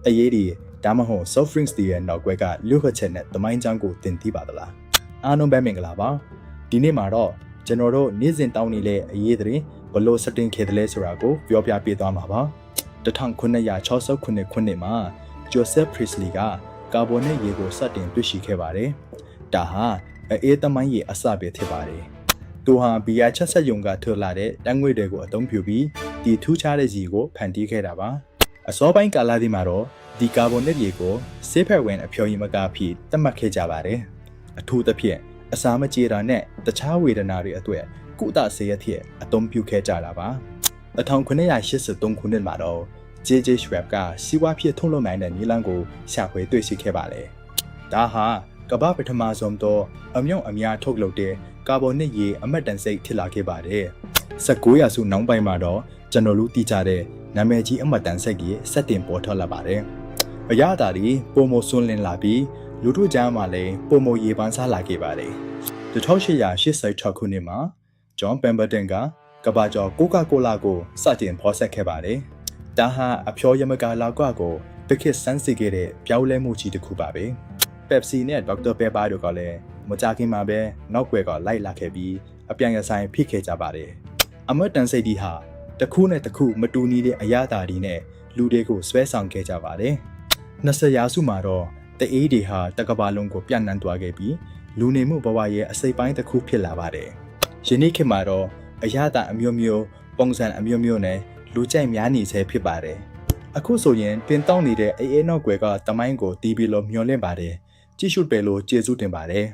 အရေးဒီဒါမှမဟုတ် soft drinks တွေရဲ့နောက်ွက်ကလူခချက်နဲ့သမိုင်းကြောင်းကိုသင်သိပါသလားအားလုံးပဲမင်္ဂလာပါဒီနေ့မှာတော့ကျွန်တော်တို့နေ့စဉ်တောင်းနေတဲ့အရေးသတင်းဘလို့စတင်ခဲ့တယ်လဲဆိုတာကိုပြောပြပေးသွားမှာပါ1969ခုနှစ်မှာ Joseph Priestley ကကာဗွန်နဲ့ရေကိုစတင်တွေ့ရှိခဲ့ပါတယ်ဒါဟာအေးသမိုင်းရေအစပဲဖြစ်ပါတယ်သူဟာဘီယာချက်ဆက်ယုံကထွက်လာတဲ့တန်းငွေတွေကိုအသုံးပြုပြီးဒီထူးခြားတဲ့ရေကိုဖန်တီးခဲ့တာပါအစောပိုင်းကာလဒီမှာတော့ဒီကာဗွန်နဲ့ရေကိုဆေးဖက်ဝင်အဖျော်ရည်မကားဖြစ်သတ်မှတ်ခဲ့ကြပါတယ်အထူးသဖြင့်အစာမကြေတာနဲ့တခြားဝေဒနာတွေအတွက်ကုသဆေးရဖြစ်အသုံးပြုခဲ့ကြတာပါ1983ခုနှစ်မှာတော့ J.J. Schwab ကစီးပွားဖြစ်ထုတ်လုပ်နိုင်တဲ့နည်းလမ်းကိုရှာဖွေတွေ့ရှိခဲ့ပါတယ်ဒါဟာကမ္ဘာပထမဆုံးသောအမြုံအများထုတ်လုပ်တဲ့ကာဗွန်နဲ့ရေအမတ်တန်စိတ်ဖြစ်လာခဲ့ပါတယ်19ရာစုနောက်ပိုင်းမှာတော့ကျွန်တော်တို့သိကြတဲ့နာမည်ကြီးအမတ်တန်စိတ်ကြီးစတင်ပေါ်ထွက်လာပါတယ်အရသာတွေပုံမဆွန်းလင်းလာပြီးလူထုကြားမှာလည်းပုံမရေပန်းစားလာခဲ့ပါတယ်1886ခုနှစ်မှာ John Pemberton ကကမ္ဘာကျော်ကိုကာကိုလာကိုစတင်ဖော်ဆက်ခဲ့ပါတယ်ဒါဟာအဖျော်ရမကာလောက်ကိုပကစ်စမ်းစစ်ခဲ့တဲ့ပြောင်းလဲမှုကြီးတစ်ခုပါပဲ Pepsi နဲ့ Dr. Pepper တို့ကလည်းမကြခင်မှာပဲနောက်ွယ်ကလိုက်လာခဲ့ပြီးအပြန်ရဆိုင်ဖြစ်ခဲ့ကြပါတယ်အမတ်တန်စိတ်ဒီဟာတစ်ခုနဲ့တစ်ခုမတူညီတဲ့အရာတာတွေနဲ့လူတွေကိုဆွဲဆောင်ခဲ့ကြပါတယ်20ရာစုမှာတော့တအေးတွေဟာတကဘာလုံးကိုပြန့်နှံ့သွားခဲ့ပြီးလူနေမှုဘဝရဲ့အစိပ်ပိုင်းတစ်ခုဖြစ်လာပါတယ်ယနေ့ခေတ်မှာတော့အရာတာအမျိုးမျိုးပုံစံအမျိုးမျိုးနဲ့လူကြိုက်များနေဆဲဖြစ်ပါတယ်အခုဆိုရင်တင်တောင်းနေတဲ့အေးနောက်ွယ်ကတမိုင်းကိုတီးပြီးလို့မျောလင့်ပါတယ်ကြည့်ရှုပေးလို့ကျေးဇူးတင်ပါတယ်